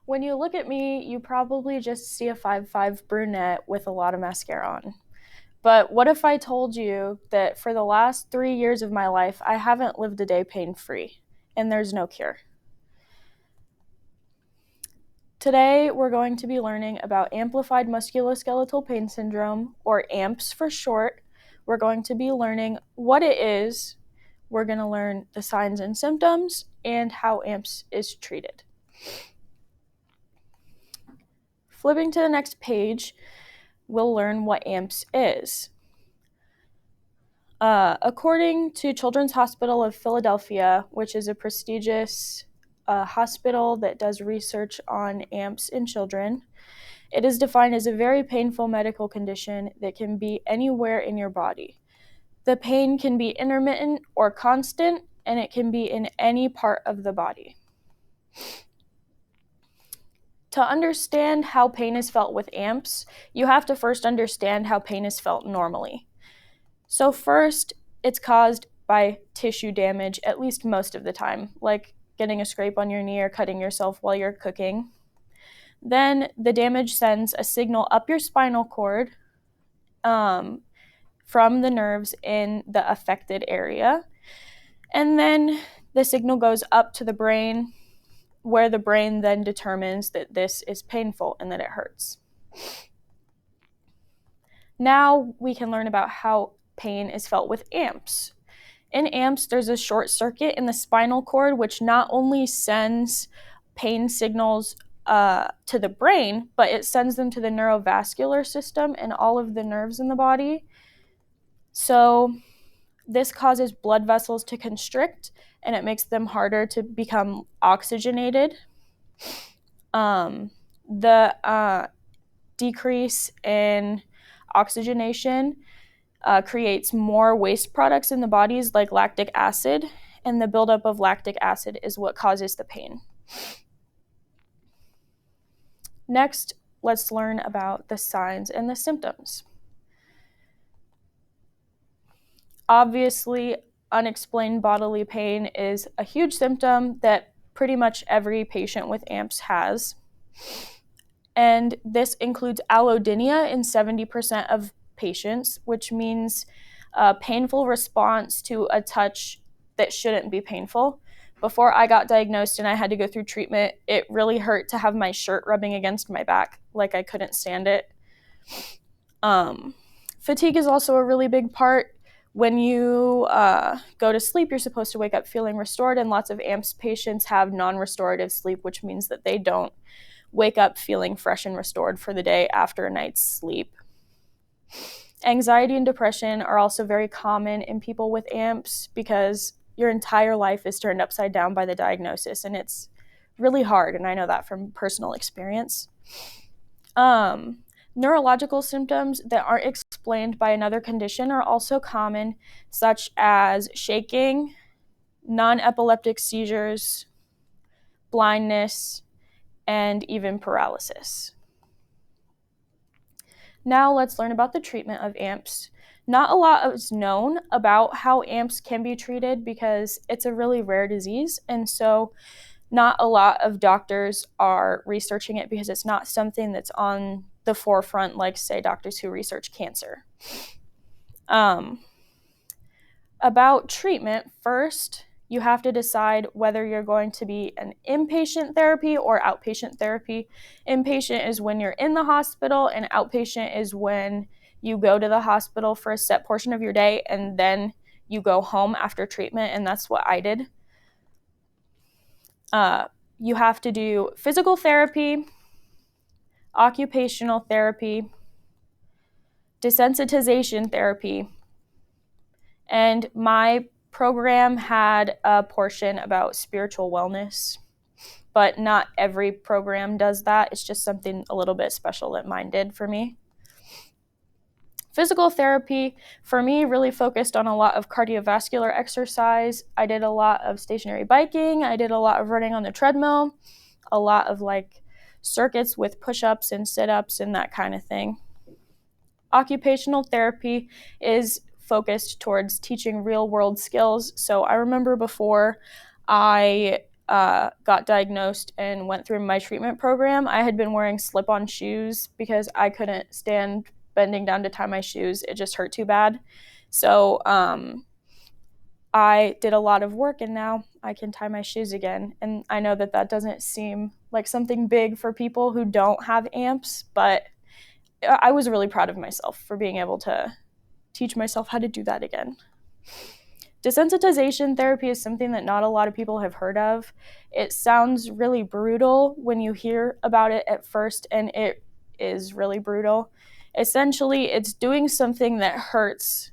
When you look at me, you probably just see a 5'5" brunette with a lot of mascara on. But what if I told you that for the last 3 years of my life, I haven't lived a day pain-free, and there's no cure? Today, we're going to be learning about amplified musculoskeletal pain syndrome, or AMPS for short. We're going to be learning what it is. We're going to learn the signs and symptoms and how AMPS is treated. Flipping to the next page, we'll learn what AMPS is. According to Children's Hospital of Philadelphia, which is a prestigious hospital that does research on AMPS in children, it is defined as a very painful medical condition that can be anywhere in your body. The pain can be intermittent or constant, and it can be in any part of the body. To understand how pain is felt with AMPS, you have to first understand how pain is felt normally. So first, it's caused by tissue damage, at least most of the time, like getting a scrape on your knee or cutting yourself while you're cooking. Then the damage sends a signal up your spinal cord from the nerves in the affected area. And then the signal goes up to the brain, where the brain then determines that this is painful and that it hurts. Now we can learn about how pain is felt with AMPS. In AMPS, there's a short circuit in the spinal cord, which not only sends pain signals to the brain, but it sends them to the neurovascular system and all of the nerves in the body. So this causes blood vessels to constrict, and it makes them harder to become oxygenated. The decrease in oxygenation creates more waste products in the bodies like lactic acid, and the buildup of lactic acid is what causes the pain. Next, let's learn about the signs and the symptoms. Obviously, unexplained bodily pain is a huge symptom that pretty much every patient with AMPS has. And this includes allodynia in 70% of patients, which means a painful response to a touch that shouldn't be painful. Before I got diagnosed and I had to go through treatment, it really hurt to have my shirt rubbing against my back, like I couldn't stand it. Fatigue is also a really big part. When you go to sleep, you're supposed to wake up feeling restored, and lots of AMPS patients have non-restorative sleep, which means that they don't wake up feeling fresh and restored for the day after a night's sleep. Anxiety and depression are also very common in people with AMPS because your entire life is turned upside down by the diagnosis, and it's really hard, and I know that from personal experience. Neurological symptoms that aren't explained by another condition are also common, such as shaking, non-epileptic seizures, blindness, and even paralysis. Now let's learn about the treatment of AMPS. Not a lot is known about how AMPS can be treated because it's a really rare disease, and so not a lot of doctors are researching it because it's not something that's on the forefront, like, say, doctors who research cancer. About treatment, first, you have to decide whether you're going to be an inpatient therapy or outpatient therapy. Inpatient is when you're in the hospital, and outpatient is when you go to the hospital for a set portion of your day and then you go home after treatment, and that's what I did. You have to do physical therapy, occupational therapy, desensitization therapy, and my program had a portion about spiritual wellness, but not every program does that. It's just something a little bit special that mine did for me. Physical therapy, for me, really focused on a lot of cardiovascular exercise. I did a lot of stationary biking. I did a lot of running on the treadmill, a lot of circuits with push-ups and sit-ups and that kind of thing. Occupational therapy is focused towards teaching real-world skills. So I remember before I got diagnosed and went through my treatment program, I had been wearing slip-on shoes because I couldn't stand bending down to tie my shoes. It just hurt too bad. So I did a lot of work, and now I can tie my shoes again. And I know that that doesn't seem like something big for people who don't have AMPS, but I was really proud of myself for being able to teach myself how to do that again. Desensitization therapy is something that not a lot of people have heard of. It sounds really brutal when you hear about it at first, and it is really brutal. Essentially, it's doing something that hurts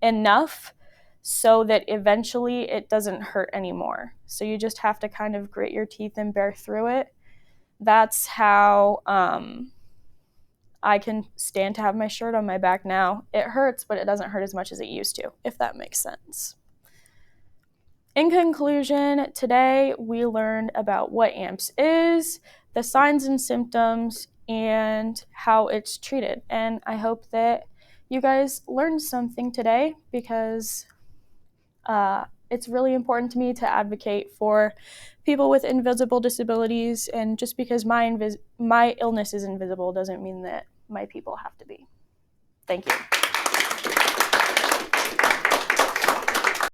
enough so that eventually it doesn't hurt anymore. So you just have to kind of grit your teeth and bear through it. That's how I can stand to have my shirt on my back now. It hurts, but it doesn't hurt as much as it used to, if that makes sense. In conclusion, today we learned about what AMPS is, the signs and symptoms, and how it's treated. And I hope that you guys learned something today, because it's really important to me to advocate for people with invisible disabilities. And just because my illness is invisible doesn't mean that my people have to be. Thank you.